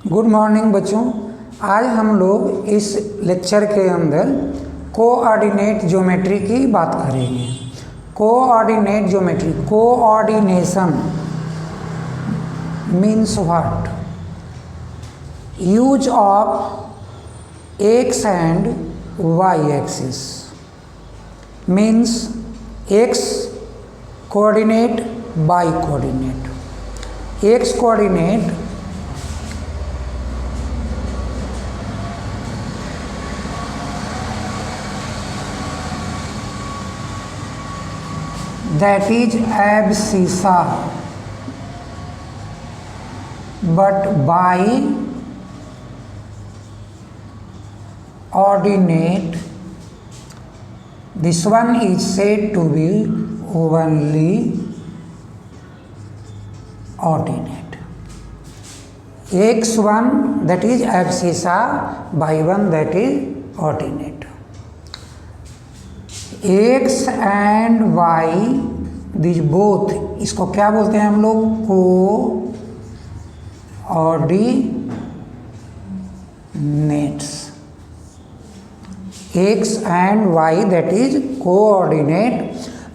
Good morning बच्चों। आज हम लोग इस लेक्चर के अंदर कोऑर्डिनेट ज्योमेट्री की बात करेंगे। Coordinate geometry, coordination means what? Use of x and y axis means x coordinate, y coordinate. X coordinate that is abscissa, but by ordinate this one is said to be only ordinate. x1 that is abscissa, y1 that is ordinate. x and y this both, इसको क्या बोलते हैं हम लोग? Coordinates. x and y that is coordinate,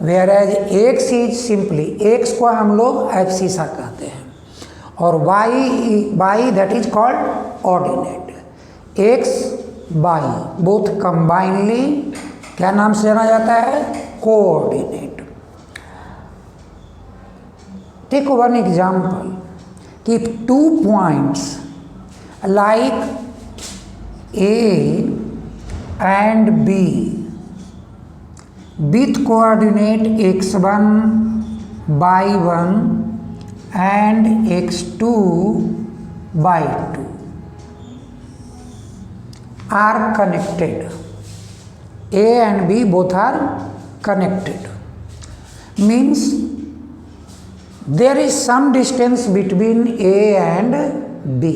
whereas x is simply, x को हम लोग abscissa कहते हैं और y that is called ordinate. x y both combinely क्या नाम से जाना जाता है? कोऑर्डिनेट। टेक वन एग्जाम्पल कि two points like A and B with coordinate x1 y1 and x2 y2 are connected. A and B both are connected, means there is some distance between A and B,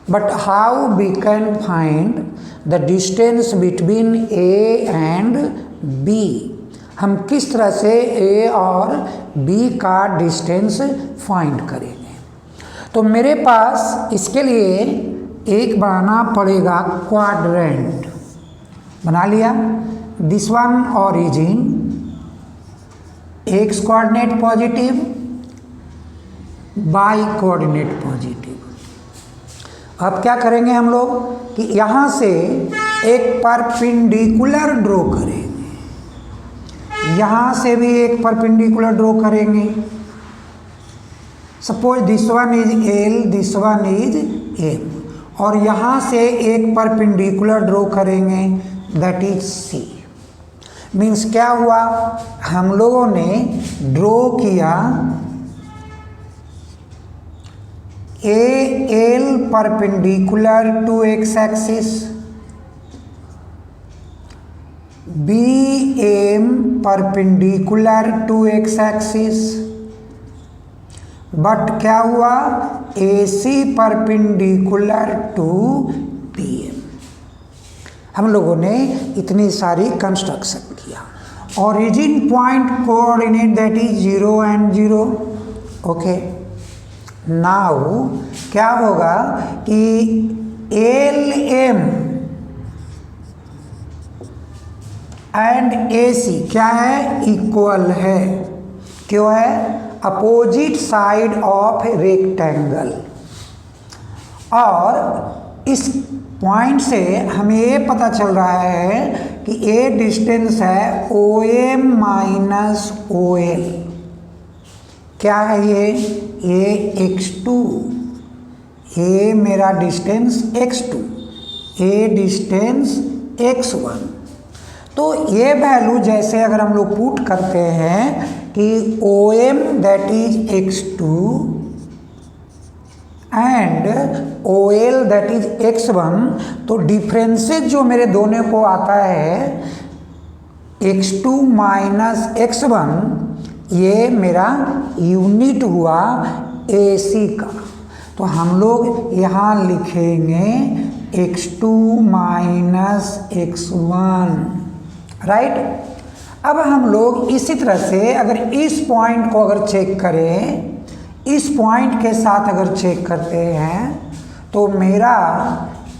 but how we can find the distance between A and B? हम किस तरह से A और B का distance find करेंगे? तो मेरे पास इसके लिए एक बनाना पड़ेगा क्वाड्रेंट। बना लिया। This one origin x coordinate positive, y coordinate positive. अब क्या करेंगे हम लोग कि यहाँ से एक परपेंडिकुलर ड्रॉ करेंगे, यहाँ से भी एक परपेंडिकुलर ड्रॉ करेंगे। Suppose this one is L, this one is M, और यहाँ से एक परपेंडिकुलर ड्रॉ करेंगे दैट इज सी। मीन्स क्या हुआ? हम लोगों ने ड्रॉ किया A L perpendicular to X axis, B M perpendicular to X axis, but क्या हुआ? A C perpendicular to P M. हम लोगों ने इतनी सारी कंस्ट्रक्शन किया। Origin point coordinate that is 0 and 0। Okay, now क्या होगा कि एल एम एंड ए सी क्या है? इक्वल है। क्यों है? Opposite side of rectangle. और इस पॉइंट से हमें ये पता चल रहा है कि ए डिस्टेंस है O M minus O L. क्या है ये x2, ये मेरा डिस्टेंस x2, ए डिस्टेंस x1। तो ये वैल्यू जैसे अगर हम लोग पुट करते हैं कि O M that is x2 and O L that is x1, तो डिफरेंसेस जो मेरे दोनों को आता है x2 माइनस x1, ये मेरा यूनिट हुआ AC का। तो हम लोग यहाँ लिखेंगे x2 माइनस x1, राइट। अब हम लोग इसी तरह से अगर इस पॉइंट को अगर चेक करें, इस पॉइंट के साथ अगर चेक करते हैं तो मेरा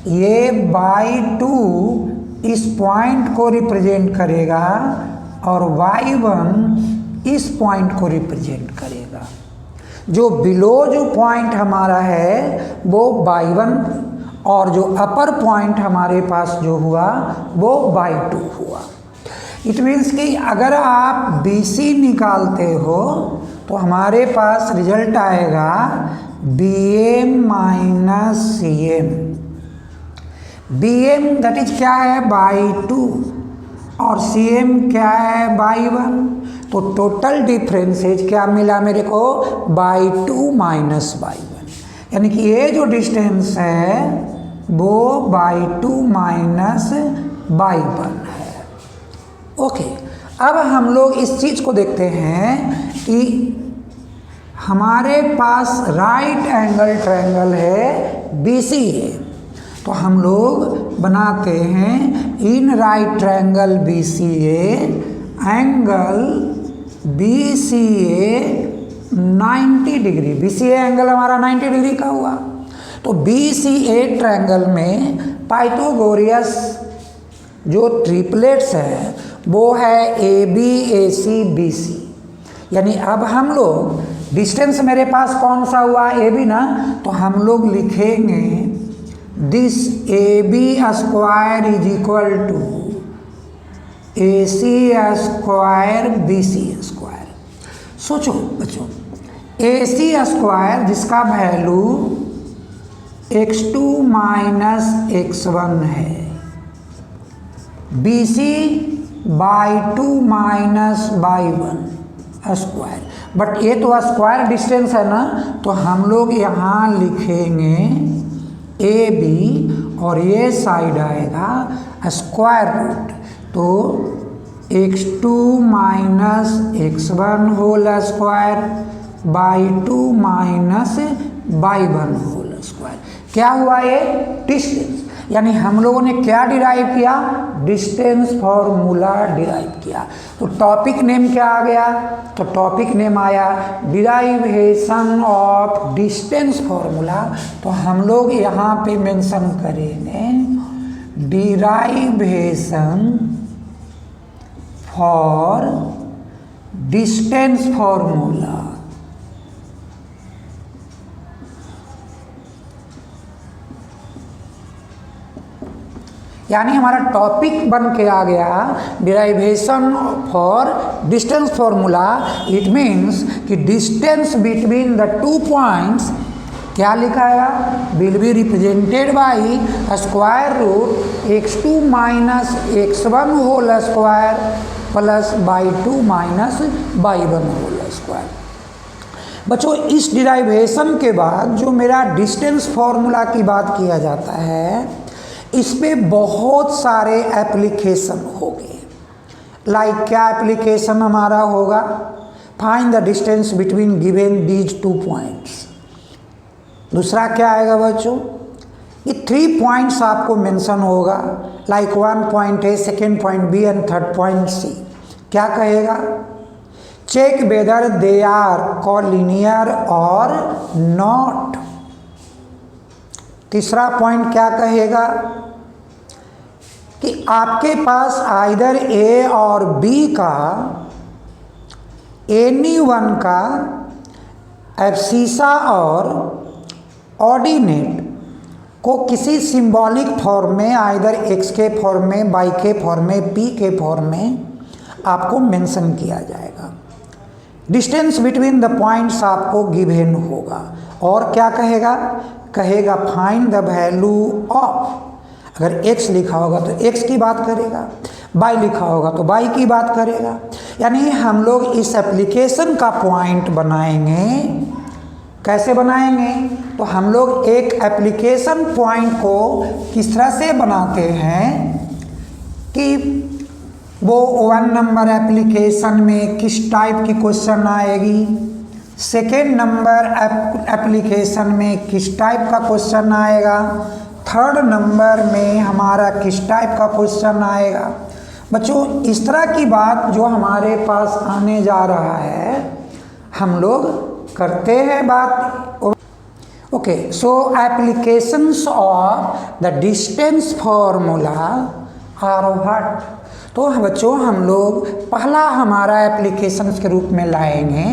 ये बाई 2 इस पॉइंट को रिप्रेजेंट करेगा और y1 इस पॉइंट को रिप्रेजेंट करेगा। जो बिलो जो पॉइंट हमारा है वो y1 और जो अपर पॉइंट हमारे पास जो हुआ वो y2 हुआ। इट मीन्स कि अगर आप BC निकालते हो तो हमारे पास रिजल्ट आएगा BM minus CM। BM that is क्या है by2 और CM क्या है by1। तो टोटल डिफरेंसेज क्या मिला मेरे को by2 माइनस by1, यानी कि ये जो डिस्टेंस है वो by2 माइनस by1 है। ओके, अब हम लोग इस चीज़ को देखते हैं कि हमारे पास राइट एंगल ट्रायंगल है BCA, तो हम लोग बनाते हैं in right triangle BCA angle BCA 90 degree. BCA angle हमारा 90 डिग्री का हुआ। तो BCA ट्रायंगल में पाइथागोरस जो ट्रिपलेट्स है वो है AB AC BC, यानी अब हम लोग डिस्टेंस मेरे पास कौन सा हुआ AB ना, तो हम लोग लिखेंगे this AB square is equal to AC square BC square. सोचो बच्चों, AC स्क्वायर जिसका वैल्यू x2 माइनस x1 है, BC by2 minus by1 square, but ये तो स्क्वायर डिस्टेंस है ना, तो हम लोग यहाँ लिखेंगे AB और ये साइड आएगा स्क्वायर रूट, तो x2 minus x1 whole square by2 minus by1 whole square. क्या हुआ ये डिस्टेंस, यानी हम लोगों ने क्या डिराइव किया, डिस्टेंस फॉर्मूला डिराइव किया। तो टॉपिक नेम क्या आ गया, तो टॉपिक नेम आया डिराइवेशन ऑफ डिस्टेंस फॉर्मूला। तो हम लोग यहाँ पे मेंशन करेंगे डिराइवेशन फॉर डिस्टेंस फॉर्मूला। यानी हमारा टॉपिक बन के आ गया derivation for distance formula. It means कि distance between the two points क्या लिखा है, will be represented by square root x2 minus x1 whole square plus by2 minus by1 whole square. बच्चों, इस डिराइवेशन के बाद जो मेरा डिस्टेंस फॉर्मूला की बात किया जाता है, इस पे बहुत सारे एप्लीकेशन हो गए। लाइक क्या एप्लीकेशन हमारा होगा, find the distance between given these two points. दूसरा क्या आएगा बच्चों, ये 3 पॉइंट्स आपको मेंशन होगा, लाइक 1 पॉइंट है, second point B and third point C। क्या कहेगा, check whether they are collinear और नॉट। तीसरा पॉइंट क्या कहेगा कि आपके पास आइदर A और B का एनी वन का एब्सीसा और ऑर्डिनेट को किसी सिंबॉलिक फॉर्म में, आइदर x के फॉर्म में, y के फॉर्म में, p के फॉर्म में आपको मेंशन किया जाएगा। डिस्टेंस बिटवीन द पॉइंट्स आपको गिवन होगा। और क्या कहेगा, कहेगा फाइंड द वैल्यू ऑफ, अगर x लिखा होगा तो x की बात करेगा, y लिखा होगा तो y की बात करेगा। यानी हम लोग इस एप्लीकेशन का पॉइंट बनाएंगे। कैसे बनाएंगे, तो हम लोग एक एप्लीकेशन पॉइंट को किस तरह से बनाते हैं कि वो 1 नंबर एप्लीकेशन में किस टाइप की क्वेश्चन आएगी, सेकेंड नंबर एप्लीकेशन में किस टाइप का क्वेश्चन आएगा, थर्ड नंबर में हमारा किस टाइप का क्वेश्चन आएगा। बच्चों, इस तरह की बात जो हमारे पास आने जा रहा है, हम लोग करते हैं बात। Okay, so applications of the distance formula are what? तो बच्चों हम लोग पहला हमारा एप्लीकेशंस के रूप में लाएंगे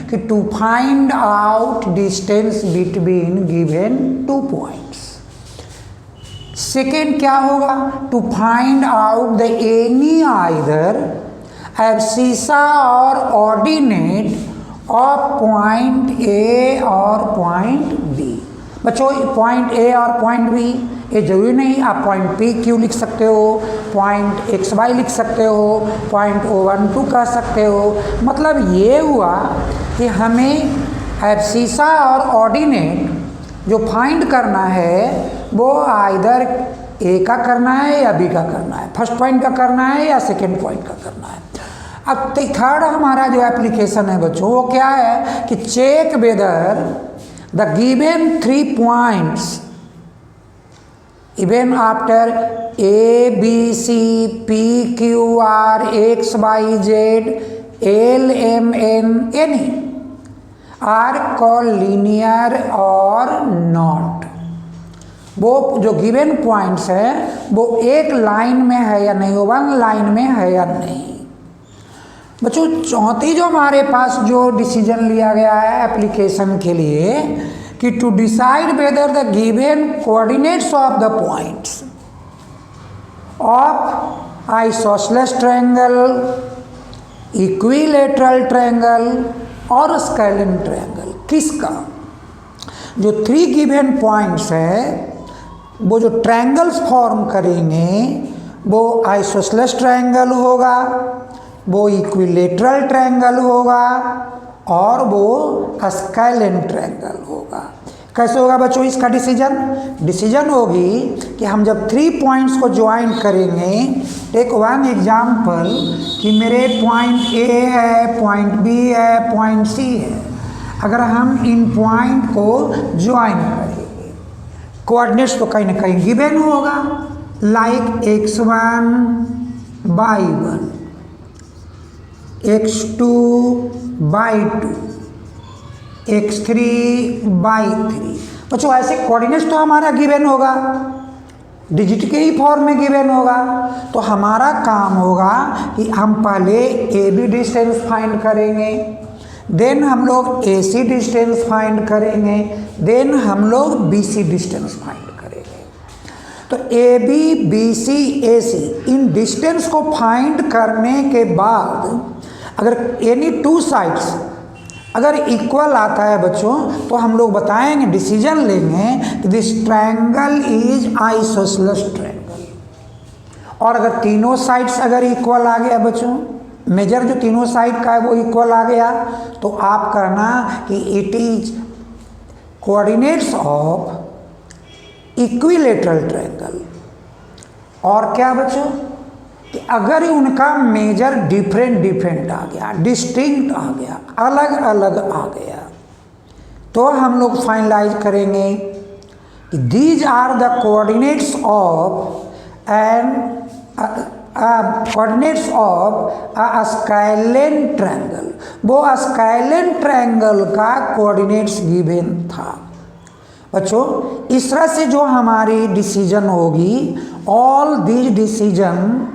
कि to find out distance between given two points. Second क्या होगा? To find out the any either abscissa और ऑर्डिनेट ऑफ पॉइंट ए और पॉइंट बी। बच्चों पॉइंट ए और पॉइंट बी ये जरूरी नहीं, आप पॉइंट पी क्यू लिख सकते हो, पॉइंट एक्स वाई लिख सकते हो, पॉइंट O1 2 कह सकते हो। मतलब ये हुआ कि हमें एब्सिसा और ऑर्डिनेट जो फाइंड करना है वो आइदर ए का करना है या बी का करना है, फर्स्ट पॉइंट का करना है या सेकेंड पॉइंट का करना है। अब थर्ड हमारा जो एप्लीकेशन है बच्चों वो क्या है कि check whether the given 3 points even after A, B, C, P, Q, R, X, Y, Z, L, M, N, any are called linear or not। वो जो गिवन पॉइंट्स है वो एक लाइन में है या नहीं, वो वन लाइन में है या नहीं। बच्चों चौथी जो हमारे पास जो डिसीजन लिया गया है एप्लीकेशन के लिए कि to decide whether the given coordinates of the points of isosceles triangle, equilateral triangle और स्केलिन ट्रायंगल, किसका जो 3 गिवन पॉइंट्स है वो जो ट्रायंगल्स फॉर्म करेंगे वो आइसोसेलेस ट्रायंगल होगा, वो इक्विलेटरल ट्रायंगल होगा और वो स्केलिन ट्रायंगल होगा। कैसे होगा बच्चों इसका डिसीजन होगी कि हम जब 3 पॉइंट्स को ज्वाइन करेंगे, टेक वन एग्जाम्पल कि मेरे पॉइंट ए है, पॉइंट बी है, पॉइंट सी है। अगर हम इन पॉइंट को ज्वाइन करेंगे, कोऑर्डिनेट्स तो कहीं ना कहीं गिवन होगा, like x1 by 1, x2 by 2, x3 by 3। बच्चों ऐसे कोऑर्डिनेट्स तो हमारा गिवन होगा, डिजिट के ही फॉर्म में गिवन होगा। तो हमारा काम होगा कि हम पहले ए बी डिस्टेंस फाइंड करेंगे, देन हम लोग ए सी डिस्टेंस फाइंड करेंगे, देन हम लोग बी सी डिस्टेंस फाइंड करेंगे। तो A B B C A C इन डिस्टेंस को फाइंड करने के बाद अगर एनी 2 साइड्स अगर इक्वल आता है बच्चों तो हम लोग बताएंगे, डिसीजन लेंगे कि this triangle is isosceles triangle. और अगर तीनों साइड्स अगर इक्वल आ गया बच्चों, मेजर जो तीनों साइड का है वो इक्वल आ गया, तो आप करना कि it is coordinates of equilateral triangle. और क्या बच्चों कि अगर उनका मेजर डिफरेंट आ गया, डिस्टिंक्ट आ गया, अलग अलग आ गया, तो हम लोग फाइनलाइज करेंगे कि these are the coordinates of an coordinates of a scalene triangle. वो स्केलिन ट्रायंगल का कोऑर्डिनेट्स गिवन था। बच्चों इस तरह से जो हमारी डिसीजन होगी, all these decision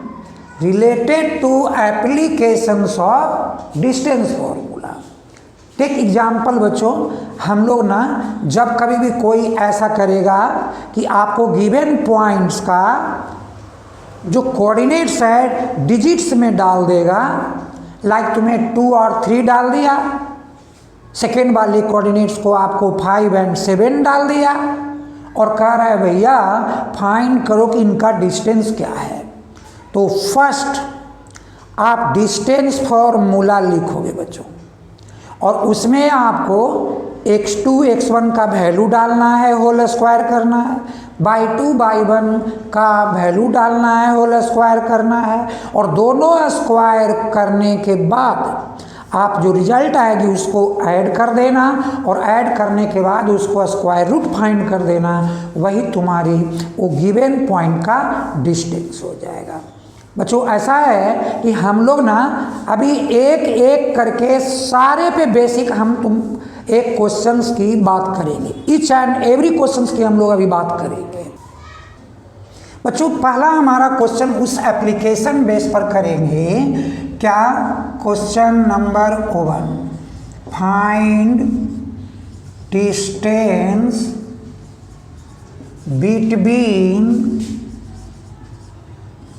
related to applications of distance formula. Take example बच्चों, हम लोग ना जब कभी भी कोई ऐसा करेगा कि आपको गिवन पॉइंट्स का जो कोऑर्डिनेट्स है डिजिट्स में डाल देगा, लाइक तुम्हें 2 और 3 डाल दिया, सेकेंड वाले कोऑर्डिनेट्स को आपको 5 और 7 डाल दिया और कह रहा है भैया फाइंड करो कि इनका डिस्टेंस क्या है। तो फर्स्ट आप डिस्टेंस फॉर्मूला लिखोगे बच्चों और उसमें आपको x2 x1 का वैल्यू डालना है, होल स्क्वायर करना है, y2 y1 का वैल्यू डालना है, होल स्क्वायर करना है, और दोनों स्क्वायर करने के बाद आप जो रिजल्ट आएगी उसको ऐड कर देना और ऐड करने के बाद उसको स्क्वायर रूट फाइंड कर देना, वही तुम्हारी वो गिवन पॉइंट का डिस्टेंस हो जाएगा। बच्चों ऐसा है कि हम लोग ना अभी एक एक करके सारे पे बेसिक हम तुम एक क्वेश्चंस की बात करेंगे, ईच एंड एवरी क्वेश्चंस की हम लोग अभी बात करेंगे। बच्चों पहला हमारा क्वेश्चन उस एप्लीकेशन बेस पर करेंगे, क्या? Question number 1, find distance between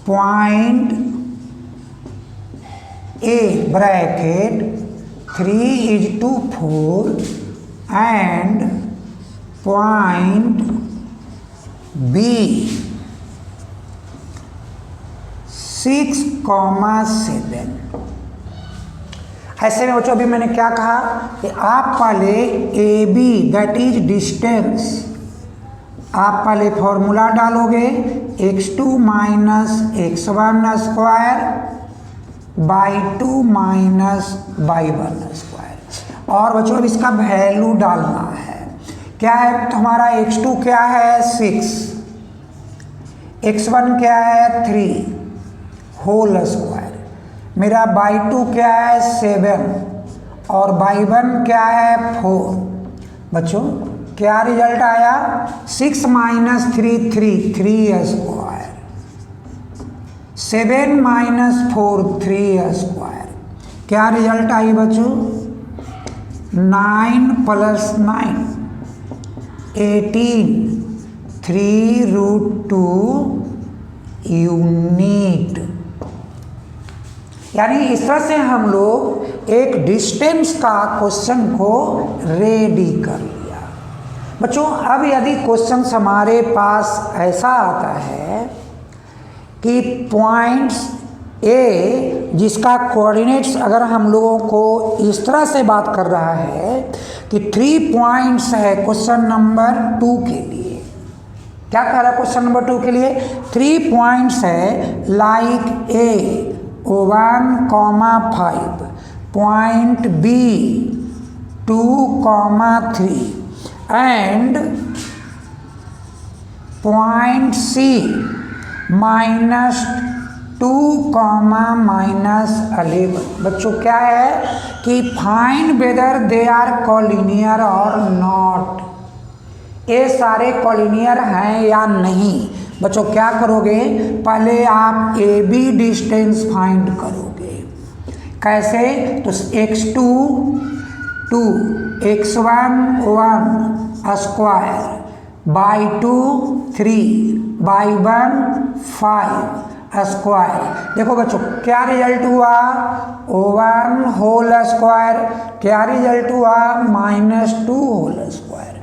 point A bracket 3:4 and point B 6,7। ऐसे में बच्चों अभी मैंने क्या कहा कि आप पहले A B that is distance, आप पहले फॉर्मूला डालोगे x2 minus x1 square by 2 minus y1 square. और बच्चों अब इसका वैल्यू डालना है, क्या है? तो हमारा x2 क्या है? 6, x1 क्या है? 3 होल स्क्वायर, मेरा y2 क्या है? 7 और y1 क्या है? 4। बच्चों क्या रिजल्ट आया? 6 माइनस 3 3 स्क्वायर, 7 माइनस 4 3 स्क्वायर। क्या रिजल्ट आई बच्चों? 9 प्लस 9 18 3√2 यूनिट। यानी इस तरह से हम लोग एक डिस्टेंस का क्वेश्चन को रेडी कर लिया। बच्चों अब यदि क्वेश्चन हमारे पास ऐसा आता है कि पॉइंट्स ए जिसका कोऑर्डिनेट्स अगर हम लोगों को इस तरह से बात कर रहा है कि 3 पॉइंट्स है क्वेश्चन नंबर 2 के लिए, क्या कह रहा है क्वेश्चन नंबर 2 के लिए? 3 पॉइंट्स है like A 1,5, point B 2,3 and point C -2, -11। बच्चों क्या है कि find whether they are collinear और नॉट, ये सारे कॉलिनियर हैं या नहीं। बच्चों क्या करोगे? पहले आप ए बी डिस्टेंस फाइंड करोगे। कैसे? तो x2 2, x1 1 square by 2 3 by 1 5 square. देखो बच्चों क्या रिजल्ट हुआ? 1 होल स्क्वायर। क्या रिजल्ट हुआ? -2 होल स्क्वायर।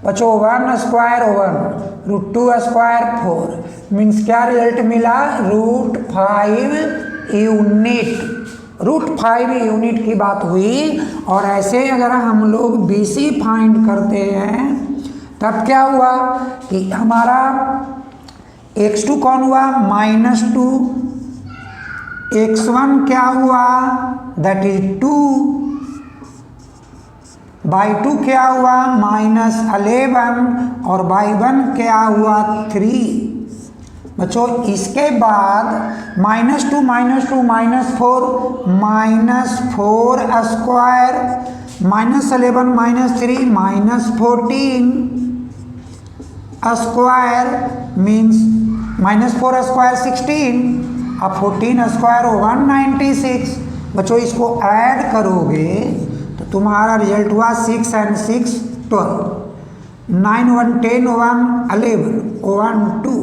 बच्चों 1 स्क्वायर 1 √2 स्क्वायर 4 मीन्स क्या रिजल्ट मिला? √5 यूनिट। √5 यूनिट की बात हुई। और ऐसे अगर हम लोग BC फाइंड करते हैं तब क्या हुआ कि हमारा x2 कौन हुआ? -2, x1 क्या हुआ? दैट इज 2 बाई 2 क्या हुआ? -11 और बाई 1 क्या हुआ? 3। बच्चों इसके बाद -2 -2 -4 -4 स्क्वायर, -11 -3 -14 स्क्वायर मीन्स -4 स्क्वायर 16 और 14 स्क्वायर 196। बच्चों इसको ऐड करोगे तो तुम्हारा रिजल्ट हुआ 6 and 6 12, 9 1 10 1 11 1 2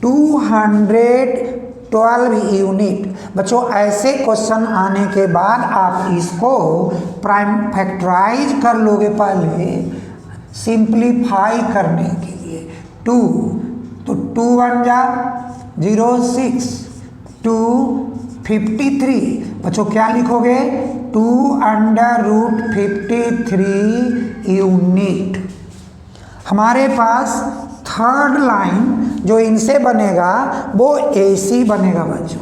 212 यूनिट। बच्चों ऐसे क्वेश्चन आने के बाद आप इसको प्राइम फैक्टराइज कर लोगे पहले सिंप्लीफाई करने के लिए। 2 तो 2 1 जा 0 6 2 53। बच्चों क्या लिखोगे? 2√53 यूनिट। हमारे पास थर्ड लाइन जो इनसे बनेगा वो AC बनेगा। बच्चों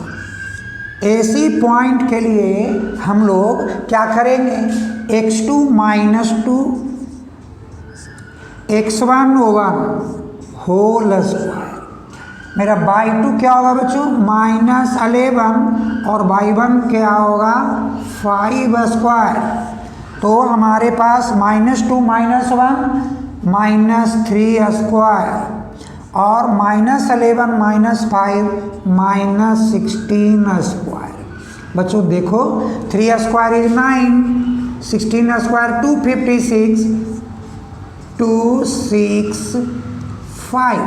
AC पॉइंट के लिए हम लोग क्या करेंगे? x2 -2 x1 1 whole square. मेरा बाई 2 क्या होगा बच्चों? -11 और बाई 1 क्या होगा? 5 स्क्वायर। तो हमारे पास -2 -1 -3 स्क्वायर और -11 -5 -16 स्क्वायर। बच्चों देखो 3 स्क्वायर इज 9, 16 स्क्वायर 256, 265।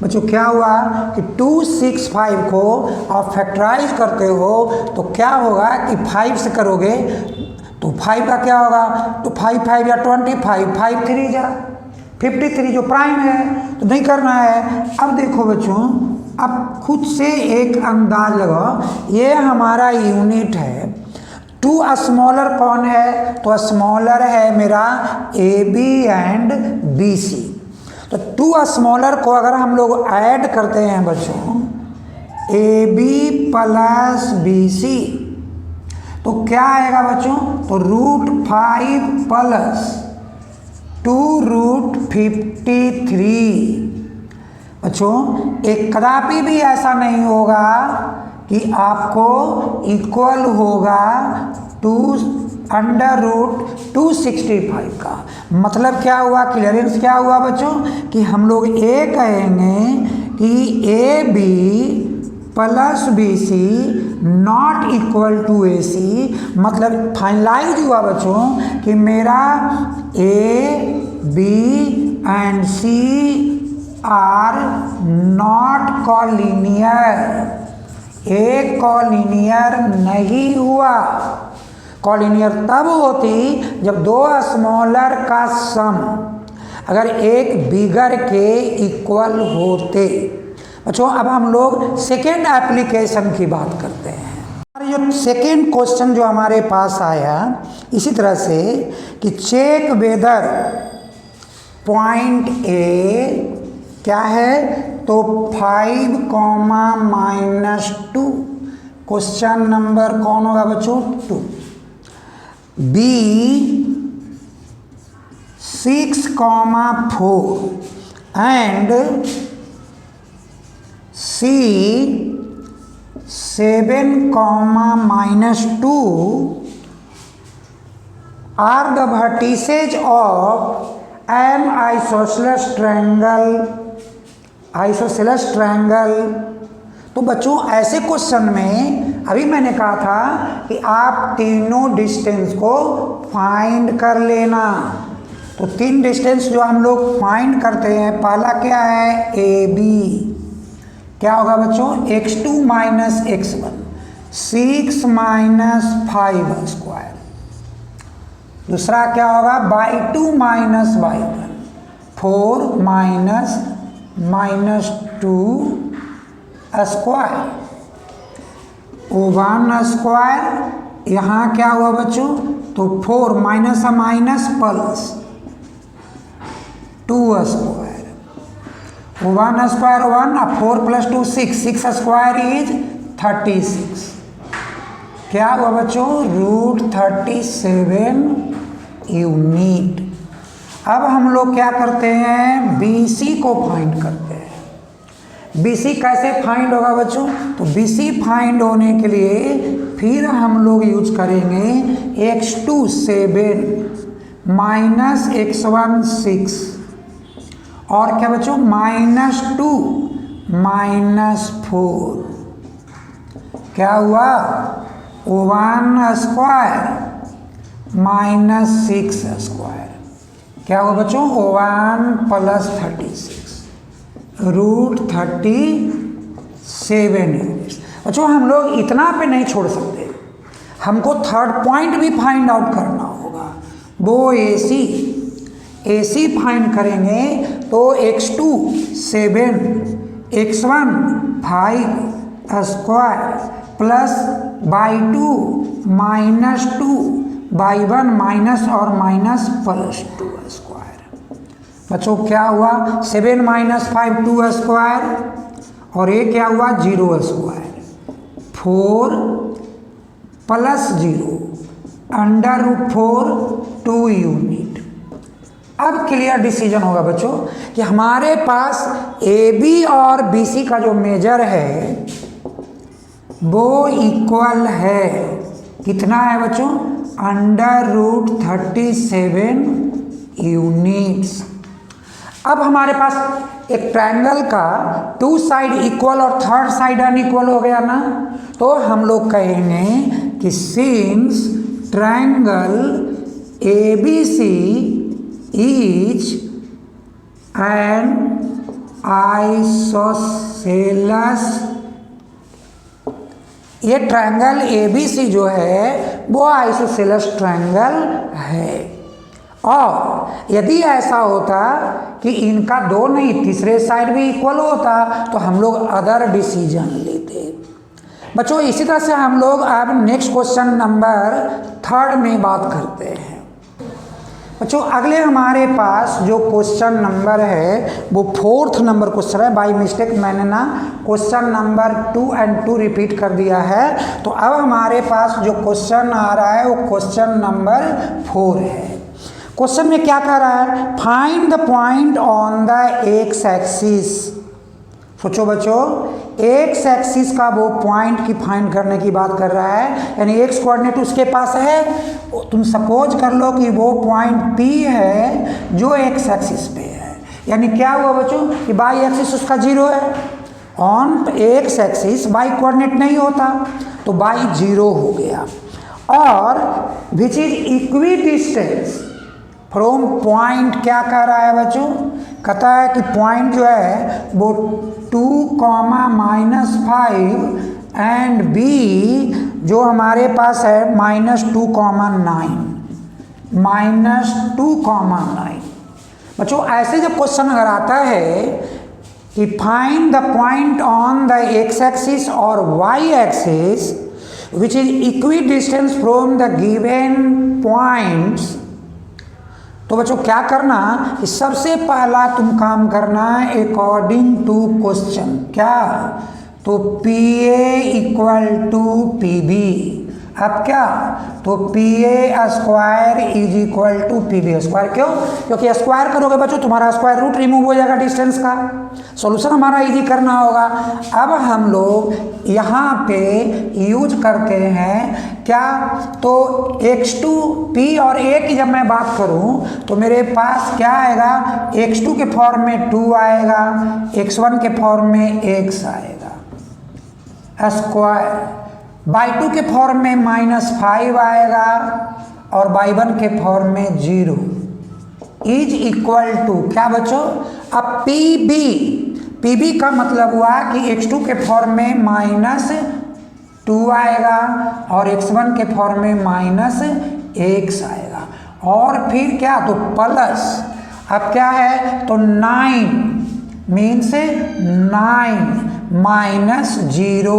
बच्चों क्या हुआ कि 265 को आप फैक्टराइज करते हो तो क्या होगा कि 5 से करोगे तो 5 का क्या होगा, तो 5 5 या 25, 5 3 जा 53 जो प्राइम है, तो नहीं करना है। अब देखो बच्चों, अब खुद से एक अंदाज लगाओ, ये हमारा यूनिट है। 2 स्मॉलर कौन है, तो स्मॉलर है मेरा AB एंड BC। तो 2 स्मॉलर को अगर हम लोग ऐड करते हैं बच्चों, AB प्लस BC, तो क्या आएगा बच्चों, तो √5 प्लस 2√53। बच्चों एक कदापि भी ऐसा नहीं होगा कि आपको इक्वल होगा 2√265 का। मतलब क्या हुआ, क्लियरेंस क्या हुआ बच्चों, कि हम लोग ये कहेंगे कि AB plus BC not equal to AC। मतलब फाइनलाइज हुआ बच्चों कि मेरा AB and C are not collinear. एक कॉलिनियर नहीं हुआ। कॉलिनियर तब होती जब 2 स्मॉलर का सम अगर एक बिगर के इक्वल होते। बच्चों अब हम लोग सेकेंड एप्लीकेशन की बात करते हैं। जो सेकेंड क्वेश्चन जो हमारे पास आया इसी तरह से कि चेक वेदर पॉइंट ए क्या है, तो 5, -2। क्वेश्चन नंबर कौन होगा बच्चों, 2। B 6, 4 and C 7, -2 are the vertices of an isosceles triangle। तो बच्चों ऐसे क्वेश्चन में अभी मैंने कहा था कि आप तीनों डिस्टेंस को फाइंड कर लेना। तो 3 डिस्टेंस जो हम लोग फाइंड करते हैं, पहला क्या है AB, क्या होगा बच्चों x2 - x1 6 - 5 स्क्वायर। दूसरा क्या होगा y2 - y1 4 -2 स्क्वायर। 1 स्क्वायर, यहाँ क्या हुआ बच्चों, तो 4 माइनस प्लस 2 स्क्वायर। 1 स्क्वायर 1 और 4 + 2 6 स्क्वायर इज 36। क्या हुआ बच्चों, √37 यूनिट। अब हम लोग क्या करते हैं, BC को फाइंड करते हैं। BC कैसे फाइंड होगा बच्चों, तो BC फाइंड होने के लिए फिर हम लोग यूज करेंगे x2 7 -x1 6 और क्या बच्चों -2 -4। क्या हुआ, 1 स्क्वायर -6 स्क्वायर। क्या हुआ बच्चों, 1 + 36 √37 यूनिट्स। बच्चों हम लोग इतना पे नहीं छोड़ सकते, हमको थर्ड पॉइंट भी फाइंड आउट करना होगा, वो AC फाइंड करेंगे। तो x2 7 x1 5 square plus y2 -2 y1 minus और माइनस +2 स्क्वायर। बच्चों क्या हुआ, 7 - 5 2 स्क्वायर और ये क्या हुआ 0 स्क्वायर। 4 + 0 √4 2 यूनिट। अब क्लियर डिसीजन होगा बच्चों कि हमारे पास AB और BC का जो मेजर है वो इक्वल है। कितना है बच्चों, √37 यूनिट्स। अब हमारे पास एक ट्रायंगल का 2 साइड इक्वल और 3rd साइड अनइक्वल हो गया ना, तो हम लोग कहेंगे कि since triangle ABC is an isosceles, ये ट्रायंगल ABC जो है वो आइसोसेलेस ट्रायंगल है। और यदि ऐसा होता कि इनका 2 नहीं तीसरे साइड भी इक्वल होता तो हम लोग अदर डिसीजन लेते। बच्चों इसी तरह से हम लोग अब नेक्स्ट क्वेश्चन नंबर 3 में बात करते हैं। बच्चों अगले हमारे पास जो क्वेश्चन नंबर है वो 4th नंबर क्वेश्चन है। बाय मिस्टेक मैंने ना क्वेश्चन नंबर 2 और 2 रिपीट कर दिया है, तो अब हमारे पास जो क्वेश्चन आ रहा है वो क्वेश्चन नंबर 4 है। क्वेश्चन में क्या कह रहा है, find the point on the X axis. सोचो बच्चों, एक्स एक्सिस का वो पॉइंट की फाइंड करने की बात कर रहा है, यानी एक्स कोऑर्डिनेट उसके पास है। तुम सपोज कर लो कि वो पॉइंट P है जो एक्स एक्सिस पे है, यानी क्या हुआ बच्चों कि बाई एक्सिस उसका 0 है। On x axis by coordinate नहीं होता तो बाई 0 हो गया। और विच is equidistant from point, क्या कह रहा है बच्चों, कहता है कि पॉइंट जो है वो 2,-5 एंड B जो हमारे पास है -2,9 -2,9। बच्चों ऐसे जब क्वेश्चन अगर आता है कि find the point on the X axis और Y axis which is equidistant from the given points, तो बच्चों क्या करना कि सबसे पहला तुम काम करना अकॉर्डिंग टू क्वेश्चन, क्या तो PA = PB। अब क्या तो PA² = PB²। क्यों? क्योंकि स्क्वायर करोगे बच्चों तुम्हारा स्क्वायर रूट रिमूव हो जाएगा डिस्टेंस का, सॉल्यूशन हमारा इजी करना होगा। अब हम लोग यहाँ पे यूज करते हैं क्या, तो x2 P और A की जब मैं बात करूँ तो मेरे पास क्या आएगा, x2 के फॉर्म में 2 आएगा, x1 के फॉर्म में x आएगा स्क्वायर, y2 के फॉर्म में -5 आएगा और y1 के फॉर्म में 0 इज इक्वल टू क्या बच्चों, अब PB का मतलब हुआ कि x2 के फॉर्म में -2 आएगा और x1 के फॉर्म में -x आएगा, और फिर क्या तो प्लस, अब क्या है तो 9 मीन्स 9 -0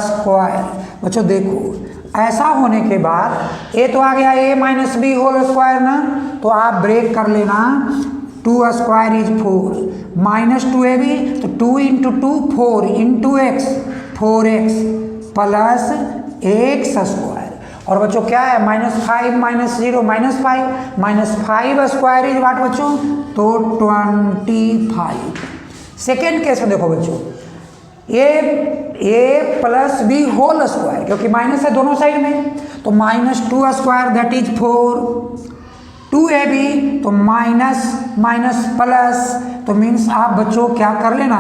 स्क्वायर। बच्चों देखो ऐसा होने के बाद ए तो आ गया a - b होल स्क्वायर ना, तो आप ब्रेक कर लेना 2 स्क्वायर इज 4 -2ab तो 2 × 2 4 × x 4x plus x square. और बच्चों क्या है -5 -0 -5 स्क्वायर इज वाट बच्चों तो 25। सेकेंड केस में देखो बच्चों a + b होल स्क्वायर, क्योंकि माइनस है दोनों साइड में, तो -2 स्क्वायर दैट इज 4, 2ab तो माइनस प्लस, तो मीन्स आप बच्चों क्या कर लेना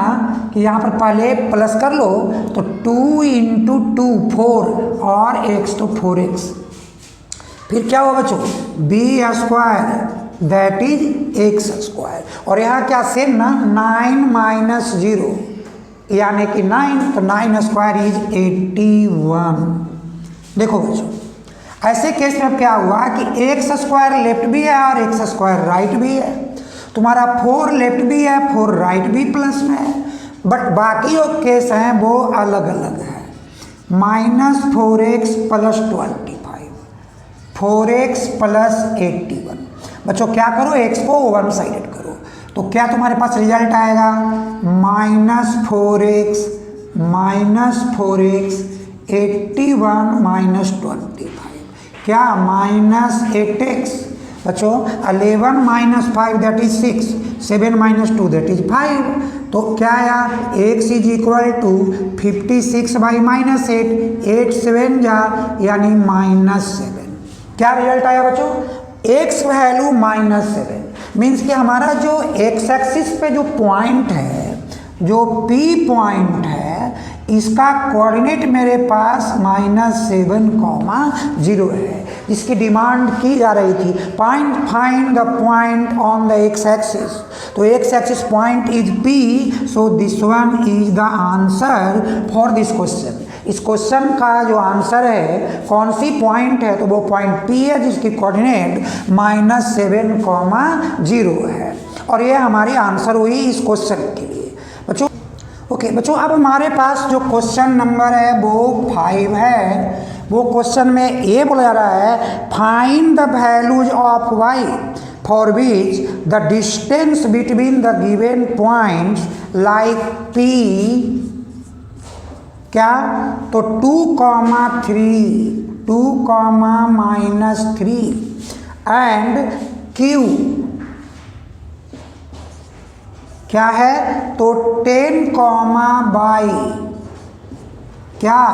कि यहाँ पर पहले प्लस कर लो, तो 2 × 2 4 और x तो 4x। फिर क्या हुआ बच्चों b² that is x square, और यहाँ क्या सेम ना 9 - 0 यानी कि 9, तो 9 स्क्वायर इज 81। देखो बच्चों ऐसे केस में क्या हुआ कि x स्क्वायर लेफ्ट भी है और x स्क्वायर राइट भी है, तुम्हारा 4 लेफ्ट भी है 4 राइट भी प्लस में है, बट बाकी जो केस हैं वो अलग अलग है। -4x + 25 4x + 81। बच्चों क्या करो x को वन साइडेड करो, तो क्या तुम्हारे पास रिजल्ट आएगा -4x 81 - 25 क्या -8x। बच्चों 11 - 5 दैट इज 6, 7 - 2 दैट इज 5, तो क्या आया x इज इक्वल टू 56 / -8 8 7 जा यानी -7। क्या रिजल्ट आया बच्चों? x वैल्यू -7 मीन्स कि हमारा जो x एक्सिस पे जो पॉइंट है, जो P पॉइंट है, इसका कोऑर्डिनेट मेरे पास -7, 0 है, जिसकी डिमांड की जा रही थी find the point on the x axis. तो x axis point is P, so this one is the answer for this question. इस क्वेश्चन का जो आंसर है, कौन सी पॉइंट है, तो वो पॉइंट P है जिसकी कोऑर्डिनेट -7, 0 है। और ये हमारी आंसर हुई इस क्वेश्चन के लिए बच्चों। ओके बच्चों, अब हमारे पास जो क्वेश्चन नंबर है वो 5 है। वो क्वेश्चन में ये बोला जा रहा है find the values of y for which the distance between the given points like P क्या, तो 2,3 2,-3 एंड Q क्या है, तो 10,22 क्या,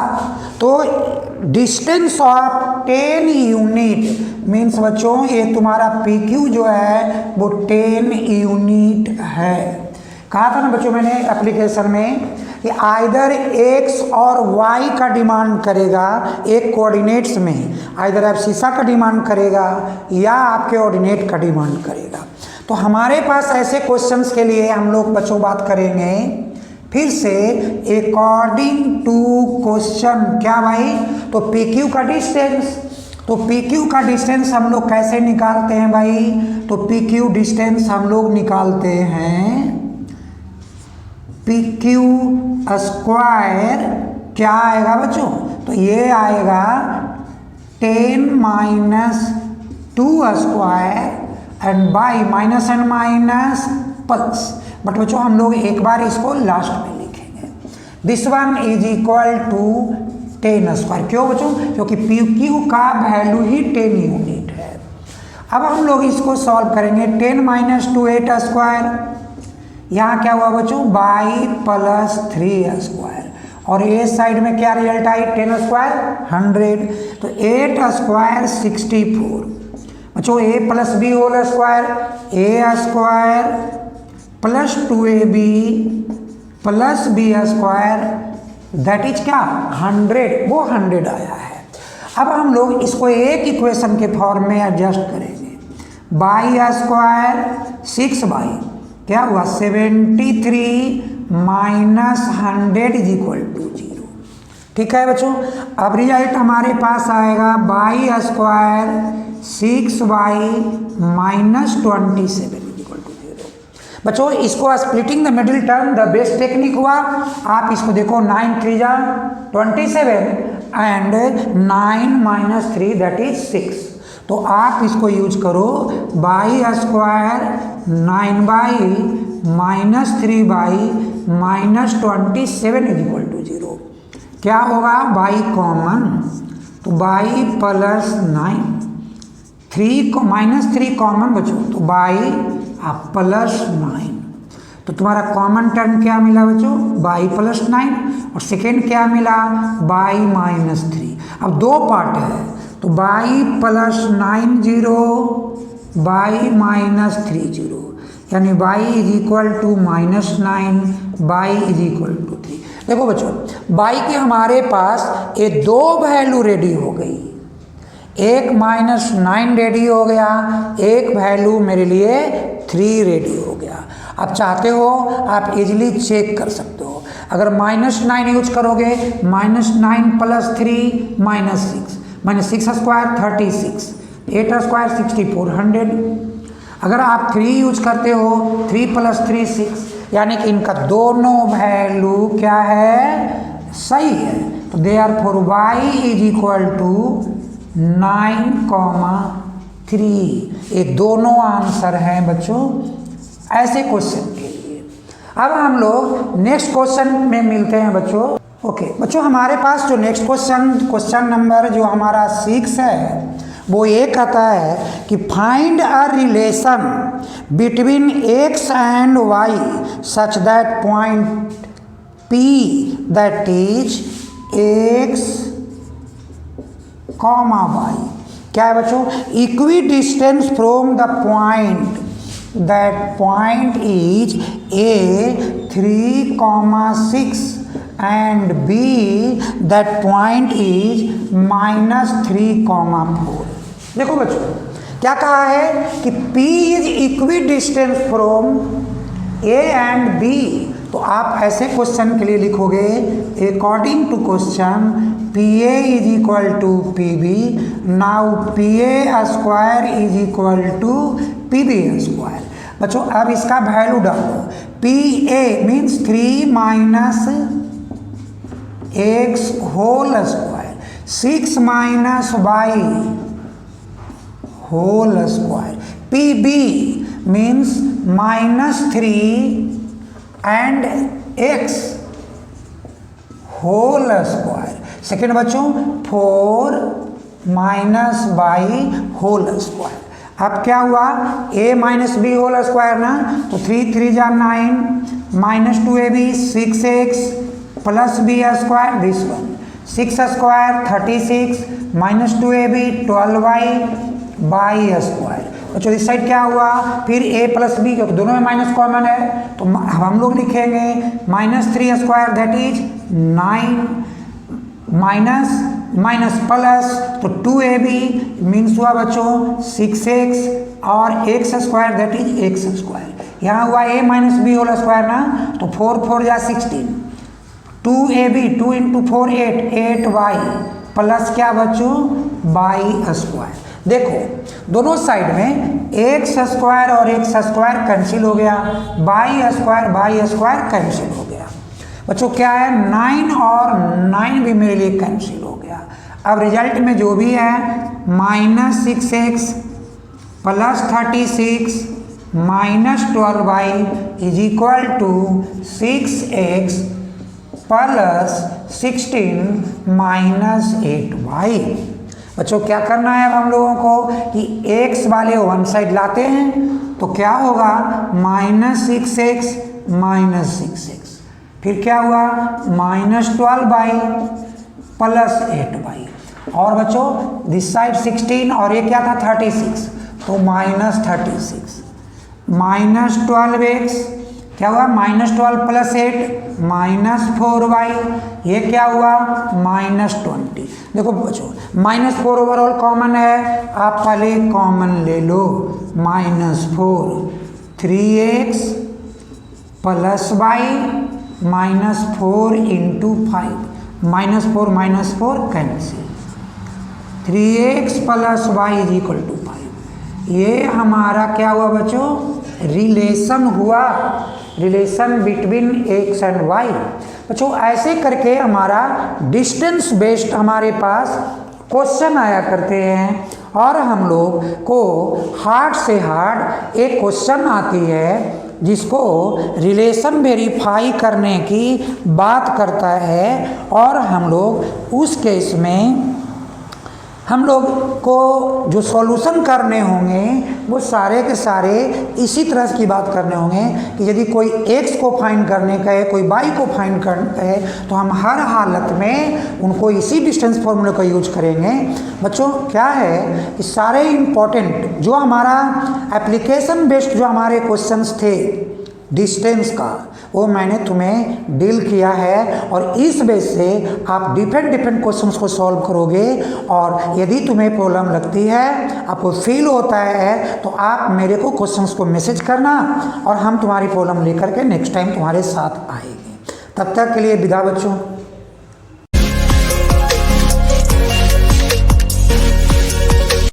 तो डिस्टेंस ऑफ 10 यूनिट मीन्स बच्चों ये तुम्हारा PQ जो है वो 10 यूनिट है। कहा था ना बच्चों मैंने एप्लीकेशन में कि आइदर x और y का डिमांड करेगा एक कोऑर्डिनेट्स में, आइदर एब्सिसा का डिमांड करेगा या आपके ऑर्डिनेट का डिमांड करेगा। तो हमारे पास ऐसे क्वेश्चंस के लिए हम लोग बच्चों बात करेंगे फिर से अकॉर्डिंग टू क्वेश्चन। क्या भाई, तो PQ का डिस्टेंस, तो PQ का डिस्टेंस हम लोग कैसे निकालते हैं भाई, तो PQ डिस्टेंस हम लोग निकालते हैं PQ स्क्वायर क्या आएगा बच्चों, तो ये आएगा 10 - 2 square and by minus and minus plus. But बच्चों हम लोग एक बार इसको लास्ट में लिखेंगे, this one is equal to 10 square. क्यों बच्चों, क्योंकि PQ का वैल्यू ही 10 यूनिट है। अब हम लोग इसको सॉल्व करेंगे, 10 - 2 8 स्क्वायर, यहाँ क्या हुआ बच्चों बाई प्लस 3 स्क्वायर, और ए साइड में क्या रिजल्ट आई 10 स्क्वायर 100, तो 8 स्क्वायर 64 बच्चों, a plus B whole square, A square plus 2ab plus B square that is क्या 100, वो 100 आया है। अब हम लोग इसको एक इक्वेशन के फॉर्म में एडजस्ट करेंगे, बाई स्क्वायर 6 बाई क्या हुआ 73 माइनस 100 इज इक्वल टू 0। ठीक है बच्चों, अब रिजल्ट हमारे पास आएगा by square 6 by minus 27 is equal to 0। बच्चों इसको splitting the middle term the best technique हुआ। आप इसको देखो 9 3 जा 27 एंड 9 - 3 दैट इज 6, तो आप इसको यूज करो by square 9 by minus 3 by minus 27 is equal to 0। क्या होगा बाई कॉमन, तो बाई प्लस 9 3 को -3 कॉमन बचो, तो बाई आप प्लस 9, तो तुम्हारा कॉमन टर्म क्या मिला बच्चों बाई प्लस 9, और सेकेंड क्या मिला बाई -3। अब दो पार्ट है, तो बाई प्लस 9 0 बाई -3 0, यानी by is equal to -9 by is equal to 3। देखो बच्चों बाई के हमारे पास ये दो वैल्यू रेडी हो गई, एक -9 रेडी हो गया, एक वैल्यू मेरे लिए 3 रेडी हो गया। आप चाहते हो आप इजीली चेक कर सकते हो, अगर -9 यूज करोगे -9 प्लस 3 -6 स्क्वायर 36, 8 स्क्वायर 64 100। अगर आप 3 यूज करते हो 3 प्लस 3 6, यानी कि इनका दोनों वैल्यू क्या है सही है, तो therefore y is equal to 9,3। ये दोनों आंसर हैं बच्चों ऐसे क्वेश्चन के लिए। अब हम लोग नेक्स्ट क्वेश्चन में मिलते हैं बच्चों। ओके बच्चों हमारे पास जो नेक्स्ट क्वेश्चन नंबर जो हमारा 6 है वो ये कहता है कि find a relation between x and y such that point P that is x, y क्या है बच्चों? Equidistant from the point, that point is A 3,6 and B that point is -3,4। देखो बच्चों क्या कहा है कि P is equidistant from A and B। तो आप ऐसे क्वेश्चन के लिए लिखोगे according to question PA is equal to PB, now PA square is equal to PB square. बच्चों अब इसका वैल्यू डालो, PA means 3 minus x whole square, 6 minus y whole square, PB means -3 and x whole square. Second बच्चों 4 minus y whole square. अब क्या हुआ? a minus B whole square ना, तो 3 3 जा 9 minus 2ab 6x plus B square, this one 6 square 36 minus 2ab 12y square. बच्चों इस side क्या हुआ? फिर a प्लस बी, क्योंकि दोनों में माइनस कॉमन है तो हम लोग लिखेंगे -3 square that is 9 minus plus तो 2ab मीन्स हुआ बच्चों 6x और x square that is x square. यहाँ हुआ a minus B whole square ना, तो 4 4 जा 16, 2ab 2 इंटू 4 8y प्लस क्या बच्चों y स्क्वायर। देखो दोनों साइड में x स्क्वायर और x स्क्वायर कैंसिल हो गया, y स्क्वायर कैंसिल हो गया। बच्चों क्या है? 9 और 9 भी मेरे लिए कैंसिल हो गया। अब रिजल्ट में जो भी है -6x plus 36 minus 12y is equal to 6x plus 16 minus 8y। बच्चों क्या करना है अब हम लोगों को कि x वाले वन साइड लाते हैं तो क्या होगा? -6x माइनस 6x, फिर क्या हुआ? -12y plus 8y। और बच्चों दिस साइड 16 और ये क्या था 36, तो -36 -12x क्या हुआ? -12 प्लस 8 -4y, ये क्या हुआ? -20। देखो बच्चों -4 ओवरऑल कॉमन है, आप पहले कॉमन ले लो, -4 3x plus y -4 into 5 -4 cancel, 3x plus y is equal to 5। ये हमारा क्या हुआ बच्चों? रिलेशन हुआ, relation between x and y। बच्चों ऐसे करके हमारा डिस्टेंस बेस्ड हमारे पास क्वेश्चन आया करते हैं, और हम लोग को हार्ड से हार्ड एक क्वेश्चन आती है जिसको रिलेशन वेरीफाई करने की बात करता है, और हम लोग उस केस में हम लोग को जो सॉल्यूशन करने होंगे वो सारे के सारे इसी तरह की बात करने होंगे कि यदि कोई x को फाइंड करने का है, कोई y को फाइंड करने का है, तो हम हर हालत में उनको इसी डिस्टेंस फॉर्मूले का यूज करेंगे। बच्चों क्या है कि सारे इम्पोर्टेंट जो हमारा एप्लीकेशन बेस्ड जो हमारे क्वेश्चंस थे डिस्टेंस का, वो मैंने तुम्हें डील किया है, और इस बेस से आप डिफरेंट क्वेश्चंस को सॉल्व करोगे। और यदि तुम्हें प्रॉब्लम लगती है, आपको फील होता है, तो आप मेरे को क्वेश्चंस को मैसेज करना और हम तुम्हारी प्रॉब्लम लेकर के नेक्स्ट टाइम तुम्हारे साथ आएंगे। तब तक के लिए विदा बच्चों।